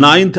9th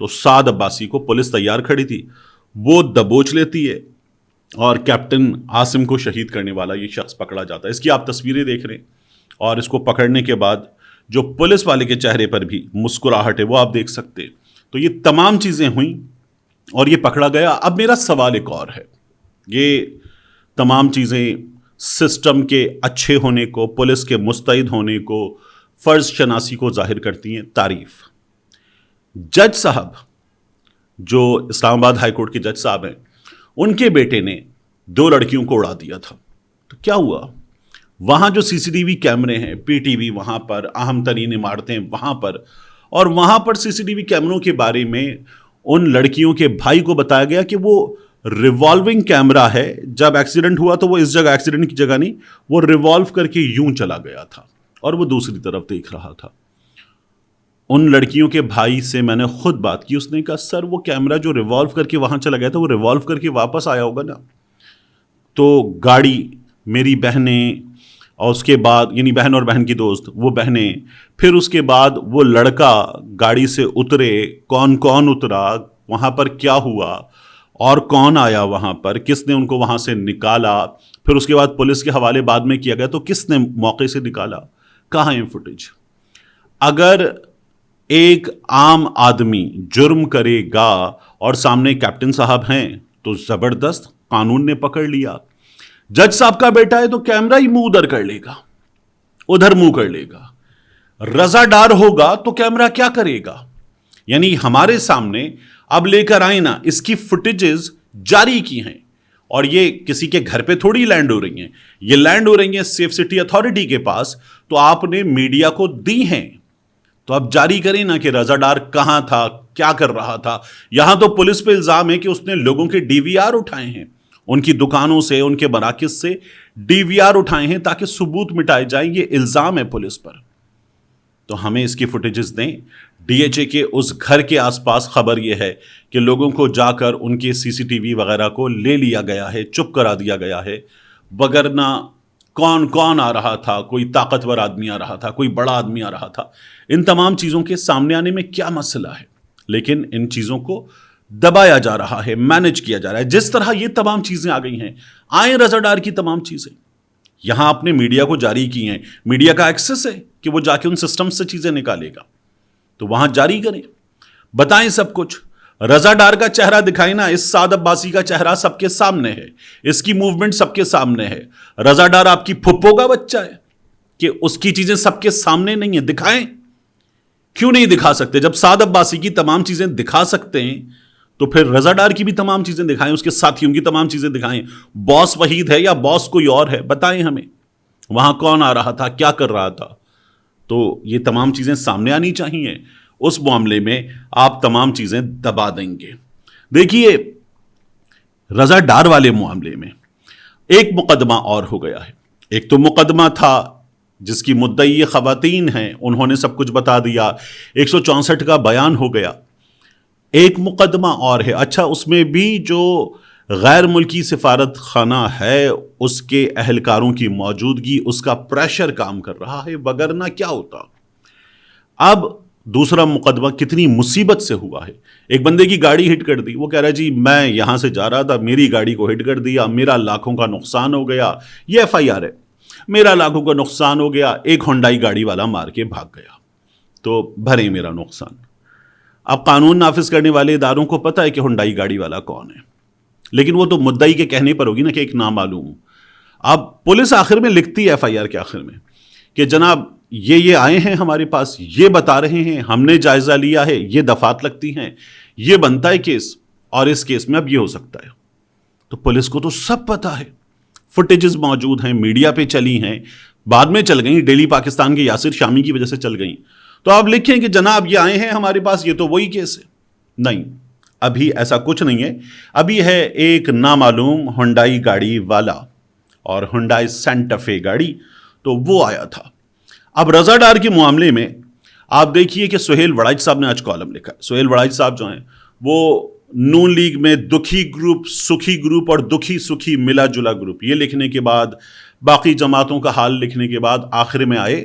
تو سعد عباسی کو police تیار کھڑی تھی، وہ دبوچ لیتی ہے اور کیپٹن عاصم کو شہید کرنے والا یہ شخص پکڑا جاتا ہے. اس کی آپ تصویریں دیکھ رہے ہیں، اور اس کو پکڑنے کے بعد جو پولیس والے کے چہرے پر بھی مسکراہٹ ہے وہ آپ دیکھ سکتے ہیں. تو یہ تمام چیزیں ہوئیں اور یہ پکڑا گیا. اب میرا سوال ایک اور ہے، یہ تمام چیزیں سسٹم کے اچھے ہونے کو، پولیس کے مستعد ہونے کو، فرض شناسی کو ظاہر کرتی ہیں. تعریف جج صاحب جو اسلام آباد ہائی کورٹ کے جج صاحب ہیں، ان کے بیٹے نے 2 لڑکیوں کو اڑا دیا تھا. تو کیا ہوا؟ وہاں جو سی سی ٹی وی کیمرے ہیں، پی ٹی وی وہاں پر، اہم ترین عمارتیں وہاں پر، اور وہاں پر سی سی ٹی وی کیمروں کے بارے میں ان لڑکیوں کے بھائی کو بتایا گیا کہ وہ ریوالونگ کیمرہ ہے. جب ایکسیڈنٹ ہوا تو وہ اس جگہ ایکسیڈنٹ کی جگہ نہیں، وہ ریوالو کر کے یوں چلا گیا تھا اور وہ دوسری طرف دیکھ رہا تھا. ان لڑکیوں کے بھائی سے میں نے خود بات کی. اس نے کہا سر وہ کیمرہ جو ریوالو کر کے وہاں چلا گیا تھا وہ ریوالو کر کے واپس آیا ہوگا نا. تو گاڑی، میری بہنیں، اور اس کے بعد یعنی بہن اور بہن کی دوست، وہ بہنیں، پھر اس کے بعد وہ لڑکا گاڑی سے اترے، کون کون اترا، وہاں پر کیا ہوا اور کون آیا وہاں پر، کس نے ان کو وہاں سے نکالا، پھر اس کے بعد پولیس کے حوالے بعد میں کیا گیا تو کس نے موقع سے نکالا، کہاں ہے فوٹیج؟ اگر ایک عام آدمی جرم کرے گا اور سامنے کیپٹن صاحب ہیں تو زبردست، قانون نے پکڑ لیا. جج صاحب کا بیٹا ہے تو کیمرہ ہی منہ ادھر کر لے گا، ادھر منہ کر لے گا. رضا ڈار ہوگا تو کیمرہ کیا کرے گا؟ یعنی ہمارے سامنے اب لے کر آئے نا، اس کی فوٹیجز جاری کی ہیں، اور یہ کسی کے گھر پہ تھوڑی لینڈ ہو رہی ہیں، یہ لینڈ ہو رہی ہیں سیف سٹی اتھارٹی کے پاس. تو آپ نے میڈیا کو دی ہیں تو اب جاری کریں نا کہ رضا ڈار کہاں تھا، کیا کر رہا تھا. یہاں تو پولیس پہ الزام ہے کہ اس نے لوگوں کے ڈی وی آر اٹھائے ہیں، ان کی دکانوں سے، ان کے مراکز سے ڈی وی آر اٹھائے ہیں تاکہ ثبوت مٹائے جائیں. یہ الزام ہے پولیس پر. تو ہمیں اس کی فوٹیجز دیں. ڈی ایچ اے کے اس گھر کے آس پاس خبر یہ ہے کہ لوگوں کو جا کر ان کے سی سی ٹی وی وغیرہ کو لے لیا گیا ہے، چپ کرا دیا گیا ہے. وگرنہ کون کون آ رہا تھا، کوئی طاقتور آدمی آ رہا تھا، کوئی بڑا آدمی آ رہا تھا. ان تمام چیزوں کے سامنے آنے میں کیا مسئلہ ہے؟ لیکن ان چیزوں کو دبایا جا رہا ہے، مینج کیا جا رہا ہے. جس طرح یہ تمام چیزیں آ گئی ہیں، آئیں رضا ڈار کی تمام چیزیں یہاں آپ نے میڈیا کو جاری کی ہیں. میڈیا کا ایکسس ہے کہ وہ جا کے ان سسٹم سے چیزیں نکالے گا، تو وہاں جاری کریں، بتائیں سب کچھ. رضا ڈار کا چہرہ دکھائیں نا. اس سعد عباسی کا چہرہ سب کے سامنے ہے، اس کی موومنٹ سب کے سامنے ہے. رضا ڈار آپ کی پھپھو کا بچہ ہے کہ اس کی چیزیں سب کے سامنے نہیں ہیں. دکھائیں. کیوں نہیں دکھا سکتے؟ جب سعد عباسی کی تمام چیزیں دکھا سکتے ہیں تو پھر رضا ڈار کی بھی تمام چیزیں دکھائیں، اس کے ساتھیوں کی تمام چیزیں دکھائیں. باس وحید ہے یا باس کوئی اور ہے؟ بتائیں ہمیں وہاں کون آ رہا تھا، کیا کر رہا تھا. تو یہ تمام چیزیں سامنے آنی چاہیے. اس معاملے میں آپ تمام چیزیں دبا دیں گے. دیکھیے رضا ڈار والے معاملے میں ایک مقدمہ اور ہو گیا ہے. ایک تو مقدمہ تھا جس کی مدعی خواتین ہیں، انہوں نے سب کچھ بتا دیا، 164 کا بیان ہو گیا. ایک مقدمہ اور ہے. اچھا، اس میں بھی جو غیر ملکی سفارت خانہ ہے اس کے اہلکاروں کی موجودگی، اس کا پریشر کام کر رہا ہے، وگرنہ کیا ہوتا. اب دوسرا مقدمہ کتنی مصیبت سے ہوا ہے. ایک بندے کی گاڑی ہٹ کر دی، وہ کہہ رہا ہے جی میں یہاں سے جا رہا تھا، میری گاڑی کو ہٹ کر دیا، میرا لاکھوں کا نقصان ہو گیا. یہ ایف آئی آر ہے، میرا لاکھوں کا نقصان ہو گیا. ایک ہونڈائی گاڑی والا مار کے بھاگ گیا، تو بھریں میرا نقصان. اب قانون نافذ کرنے والے اداروں کو پتہ ہے کہ ہونڈائی گاڑی والا کون ہے، لیکن وہ تو مدعی کے کہنے پر ہوگی نا کہ ایک نامعلوم. اب پولیس آخر میں لکھتی ہے ایف آئی آر کے آخر میں کہ جناب یہ آئے ہیں ہمارے پاس، یہ بتا رہے ہیں، ہم نے جائزہ لیا ہے، یہ دفعات لگتی ہیں، یہ بنتا ہے کیس، اور اس کیس میں اب یہ ہو سکتا ہے. تو پولیس کو تو سب پتا ہے، فوٹیجز موجود ہیں، میڈیا پہ چلی ہیں، بعد میں چل گئیں، ڈیلی پاکستان کے یاسر شامی کی وجہ سے چل گئیں. تو آپ لکھیں کہ جناب یہ آئے ہیں ہمارے پاس، یہ تو وہی کیس ہے. نہیں، ابھی ایسا کچھ نہیں ہے. ابھی ہے ایک نامعلوم ہونڈائی گاڑی والا اور ہونڈائی سینٹا فے گاڑی، تو وہ آیا تھا. اب رضا ڈار کے معاملے میں آپ دیکھیے کہ سہیل وڑائچ صاحب نے آج کالم لکھا ہے. سہیل وڑائچ صاحب جو ہیں وہ نون لیگ میں دکھی گروپ، سکھی گروپ اور دکھی سکھی ملا جلا گروپ، یہ لکھنے کے بعد، باقی جماعتوں کا حال لکھنے کے بعد آخر میں آئے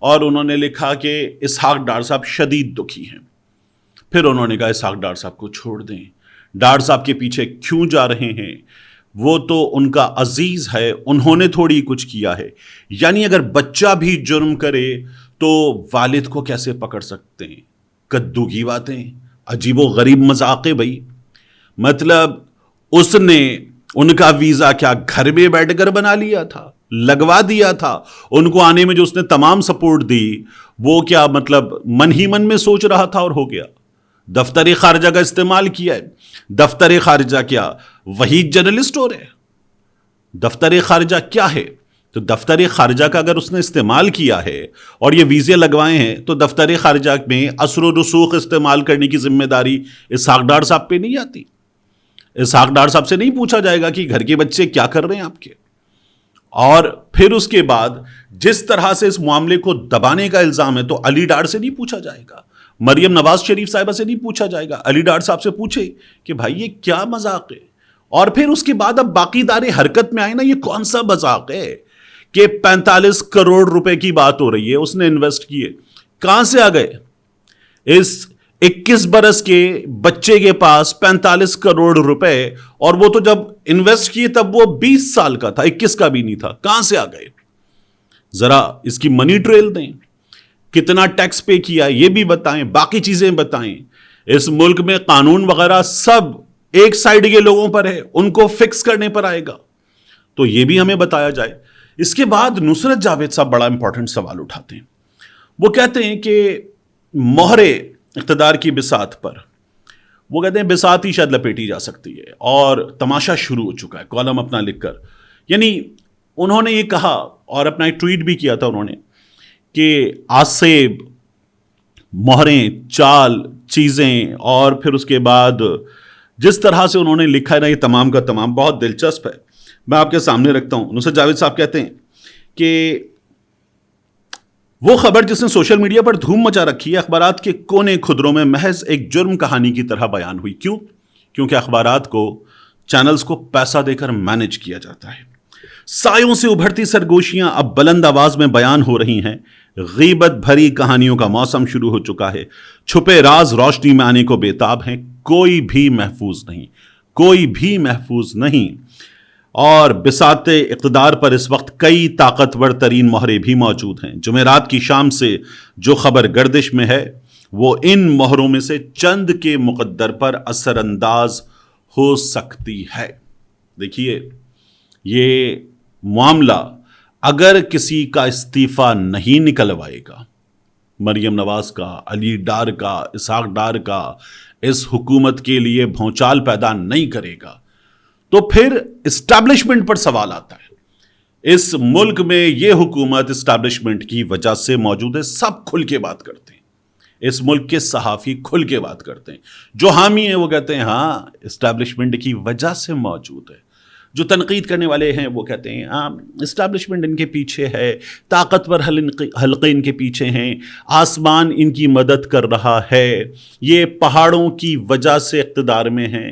اور انہوں نے لکھا کہ اسحاق ڈار صاحب شدید دکھی ہیں. پھر انہوں نے کہا اسحاق ڈار صاحب کو چھوڑ دیں. ڈار صاحب کے پیچھے کیوں جا رہے ہیں؟ وہ تو ان کا عزیز ہے, انہوں نے تھوڑی کچھ کیا ہے. یعنی اگر بچہ بھی جرم کرے تو والد کو کیسے پکڑ سکتے ہیں؟ کدو کی باتیں, عجیب و غریب مذاق ہے بھائی. مطلب اس نے ان کا ویزا کیا گھر میں بیٹھ کر بنا لیا تھا, لگوا دیا تھا. ان کو آنے میں جو اس نے تمام سپورٹ دی وہ کیا مطلب من ہی من میں سوچ رہا تھا اور ہو گیا. دفتر خارجہ کا استعمال کیا ہے. دفتر خارجہ کیا وہی جنرل اسٹور ہے؟ دفتر خارجہ کیا ہے؟ تو دفتر خارجہ کا اگر اس نے استعمال کیا ہے اور یہ ویزے لگوائے ہیں تو دفتر خارجہ میں اثر و رسوخ استعمال کرنے کی ذمہ داری اسحاق ڈار صاحب پہ نہیں آتی. اسحاق ڈار صاحب سے نہیں پوچھا جائے گا کہ گھر کے بچے کیا کر رہے ہیں آپ کے. اور پھر اس کے بعد جس طرح سے اس معاملے کو دبانے کا الزام ہے تو علی ڈار سے نہیں پوچھا جائے گا, مریم نواز شریف صاحبہ سے نہیں پوچھا جائے گا. علی ڈار صاحب سے پوچھے کہ بھائی یہ کیا مذاق ہے. اور پھر اس کے بعد اب باقی ادارے حرکت میں آئے نا, یہ کون سا مذاق ہے کہ 45 کروڑ روپے کی بات ہو رہی ہے اس نے انویسٹ کیے. کہاں سے آ گئے؟ اس 21 برس کے بچے کے پاس 45 کروڑ روپے, اور وہ تو جب انویسٹ کیے تب وہ 20 سال کا تھا, 21 کا بھی نہیں تھا. کہاں سے آ گئے؟ ذرا اس کی منی ٹریل دیں. کتنا ٹیکس پے کیا یہ بھی بتائیں, باقی چیزیں بتائیں. اس ملک میں قانون وغیرہ سب ایک سائیڈ کے لوگوں پر ہے, ان کو فکس کرنے پر آئے گا, تو یہ بھی ہمیں بتایا جائے. اس کے بعد نصرت جاوید صاحب بڑا امپورٹنٹ سوال اٹھاتے ہیں. وہ کہتے ہیں کہ مہر اقتدار کی بساط پر, وہ کہتے ہیں بساط ہی شاید لپیٹی جا سکتی ہے, اور تماشا شروع ہو چکا ہے. کالم اپنا لکھ کر, یعنی انہوں نے یہ کہا اور اپنا ایک ٹویٹ بھی کیا تھا انہوں نے کہ آسیب, مہریں, چال, چیزیں, اور پھر اس کے بعد جس طرح سے انہوں نے لکھا ہے نا, یہ تمام کا تمام بہت دلچسپ ہے. میں آپ کے سامنے رکھتا ہوں. نصرت جاوید صاحب کہتے ہیں کہ وہ خبر جس نے سوشل میڈیا پر دھوم مچا رکھی ہے اخبارات کے کونے خدروں میں محض ایک جرم کہانی کی طرح بیان ہوئی. کیوں؟ کیونکہ اخبارات کو, چینلز کو پیسہ دے کر مینج کیا جاتا ہے. سایوں سے ابھرتی سرگوشیاں اب بلند آواز میں بیان ہو رہی ہیں. غیبت بھری کہانیوں کا موسم شروع ہو چکا ہے. چھپے راز روشنی میں آنے کو بےتاب ہیں. کوئی بھی محفوظ نہیں, کوئی بھی محفوظ نہیں. اور بساط اقتدار پر اس وقت کئی طاقتور ترین مہریں بھی موجود ہیں. جمعرات کی شام سے جو خبر گردش میں ہے وہ ان مہروں میں سے چند کے مقدر پر اثر انداز ہو سکتی ہے. دیکھیے, یہ معاملہ اگر کسی کا استعفیٰ نہیں نکلوائے گا, مریم نواز کا, علی ڈار کا, اسحاق ڈار کا, اس حکومت کے لیے بھونچال پیدا نہیں کرے گا, تو پھر اسٹیبلشمنٹ پر سوال آتا ہے. اس ملک میں یہ حکومت اسٹیبلشمنٹ کی وجہ سے موجود ہے. سب کھل کے بات کرتے ہیں. اس ملک کے صحافی کھل کے بات کرتے ہیں. جو حامی ہیں وہ کہتے ہیں ہاں اسٹیبلشمنٹ کی وجہ سے موجود ہے. جو تنقید کرنے والے ہیں وہ کہتے ہیں ہاں اسٹیبلشمنٹ ان کے پیچھے ہے, طاقتور حلقے ان کے پیچھے ہیں, آسمان ان کی مدد کر رہا ہے, یہ پہاڑوں کی وجہ سے اقتدار میں ہیں.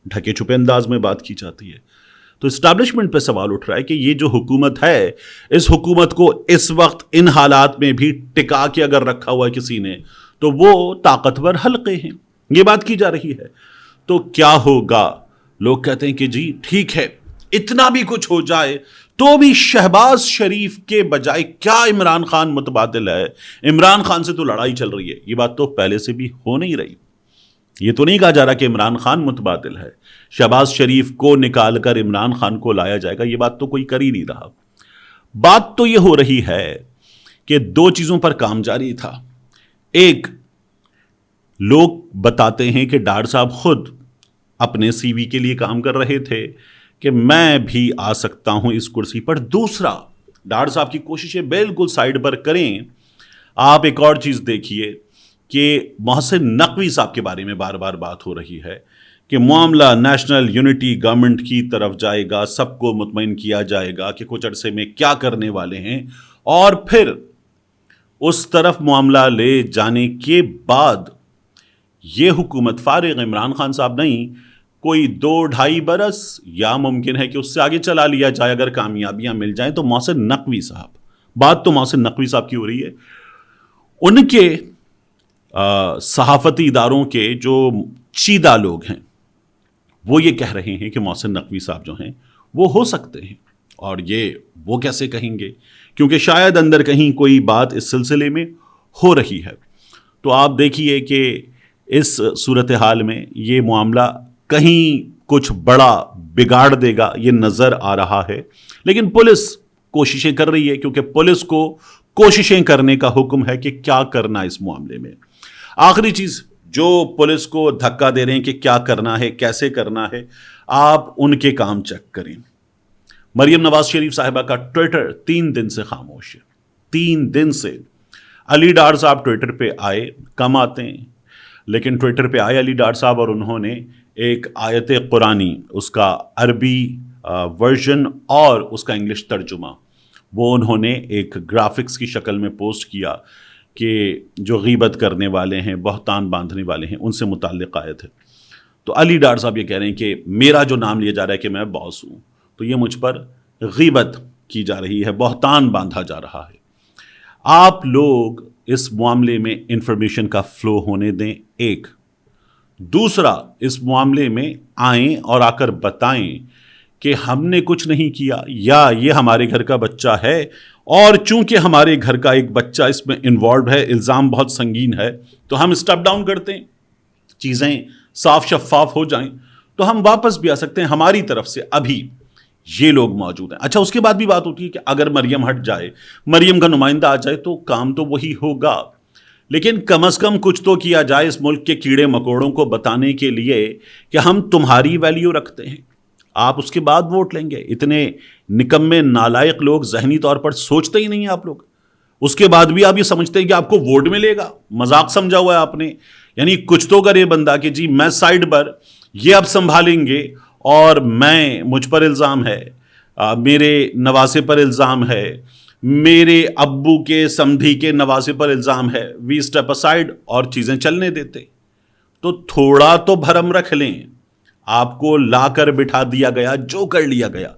ڈھکے چھپے انداز میں بات کی جاتی ہے. تو اسٹیبلشمنٹ پہ سوال اٹھ رہا ہے کہ یہ جو حکومت ہے, اس حکومت کو اس وقت ان حالات میں بھی ٹکا کے اگر رکھا ہوا ہے کسی نے تو وہ طاقتور حلقے ہیں. یہ بات کی جا رہی ہے. تو کیا ہوگا؟ لوگ کہتے ہیں کہ جی ٹھیک ہے, اتنا بھی کچھ ہو جائے تو بھی شہباز شریف کے بجائے کیا عمران خان متبادل ہے؟ عمران خان سے تو لڑائی چل رہی ہے. یہ بات تو پہلے سے بھی ہو نہیں رہی. یہ تو نہیں کہا جا رہا کہ عمران خان متبادل ہے. شہباز شریف کو نکال کر عمران خان کو لایا جائے گا, یہ بات تو کوئی کر ہی نہیں رہا. بات تو یہ ہو رہی ہے کہ دو چیزوں پر کام جاری تھا. ایک, لوگ بتاتے ہیں کہ ڈار صاحب خود اپنے سی وی کے لیے کام کر رہے تھے کہ میں بھی آ سکتا ہوں اس کرسی پر. دوسرا, ڈار صاحب کی کوششیں بالکل سائڈ پر کریں. آپ ایک اور چیز دیکھیے کہ محسن نقوی صاحب کے بارے میں بار بار بات ہو رہی ہے کہ معاملہ نیشنل یونٹی گورنمنٹ کی طرف جائے گا, سب کو مطمئن کیا جائے گا کہ کچھ عرصے میں کیا کرنے والے ہیں, اور پھر اس طرف معاملہ لے جانے کے بعد یہ حکومت فارغ عمران خان صاحب نہیں, کوئی 2-2.5 برس یا ممکن ہے کہ اس سے آگے چلا لیا جائے اگر کامیابیاں مل جائیں. تو محسن نقوی صاحب, بات تو محسن نقوی صاحب کی ہو رہی ہے. ان کے صحافتی اداروں کے جو چیدہ لوگ ہیں وہ یہ کہہ رہے ہیں کہ محسن نقوی صاحب جو ہیں وہ ہو سکتے ہیں، اور یہ وہ کیسے کہیں گے، کیونکہ شاید اندر کہیں کوئی بات اس سلسلے میں ہو رہی ہے۔ تو آپ دیکھیے کہ اس صورتحال میں یہ معاملہ کہیں کچھ بڑا بگاڑ دے گا یہ نظر آ رہا ہے، لیکن پولیس کوششیں کر رہی ہے، کیونکہ پولیس کو کوششیں کرنے کا حکم ہے کہ کیا کرنا اس معاملے میں۔ آخری چیز جو پولیس کو دھکا دے رہے ہیں کہ کیا کرنا ہے کیسے کرنا ہے، آپ ان کے کام چیک کریں۔ مریم نواز شریف صاحبہ کا ٹویٹر 3 دن سے خاموش ہے، 3 دن سے۔ علی ڈار صاحب ٹویٹر پہ آئے، کم آتے ہیں لیکن ٹویٹر پہ آئے علی ڈار صاحب، اور انہوں نے ایک آیت قرآنی، اس کا عربی ورژن اور اس کا انگلش ترجمہ، وہ انہوں نے ایک گرافکس کی شکل میں پوسٹ کیا کہ جو غیبت کرنے والے ہیں، بہتان باندھنے والے ہیں، ان سے متعلق آیت ہے۔ تو علی ڈار صاحب یہ کہہ رہے ہیں کہ میرا جو نام لیا جا رہا ہے کہ میں باس ہوں، تو یہ مجھ پر غیبت کی جا رہی ہے، بہتان باندھا جا رہا ہے۔ آپ لوگ اس معاملے میں انفارمیشن کا فلو ہونے دیں، ایک۔ دوسرا، اس معاملے میں آئیں اور آ کر بتائیں کہ ہم نے کچھ نہیں کیا، یا یہ ہمارے گھر کا بچہ ہے، اور چونکہ ہمارے گھر کا ایک بچہ اس میں انوالوڈ ہے، الزام بہت سنگین ہے، تو ہم اسٹیپ ڈاؤن کرتے ہیں، چیزیں صاف شفاف ہو جائیں تو ہم واپس بھی آ سکتے ہیں۔ ہماری طرف سے ابھی یہ لوگ موجود ہیں۔ اچھا، اس کے بعد بھی بات ہوتی ہے کہ اگر مریم ہٹ جائے، مریم کا نمائندہ آ جائے تو کام تو وہی ہوگا، لیکن کم از کم کچھ تو کیا جائے اس ملک کے کیڑے مکوڑوں کو بتانے کے لیے کہ ہم تمہاری ویلیو رکھتے ہیں، آپ اس کے بعد ووٹ لیں گے۔ اتنے نکمے نالائق لوگ ذہنی طور پر سوچتے ہی نہیں ہیں آپ لوگ، اس کے بعد بھی آپ یہ سمجھتے ہیں کہ آپ کو ووٹ ملے گا۔ مذاق سمجھا ہوا ہے آپ نے، یعنی کچھ تو کرے بندہ کہ جی میں سائڈ پر، یہ اب سنبھالیں گے، اور مجھ پر الزام ہے، میرے نواسے پر الزام ہے، میرے ابو کے سمدھی کے نواسے پر الزام ہے، وی اسٹیپ اسائڈ اور چیزیں چلنے دیتے۔ تو تھوڑا تو بھرم رکھ لیں، آپ کو لا کر بٹھا دیا گیا، جو کر لیا گیا،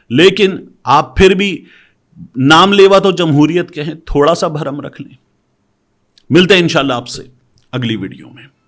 لیکن آپ پھر بھی نام لیوا تو جمہوریت کے ہیں، تھوڑا سا بھرم رکھ لیں۔ ملتے ہیں انشاءاللہ آپ سے اگلی ویڈیو میں۔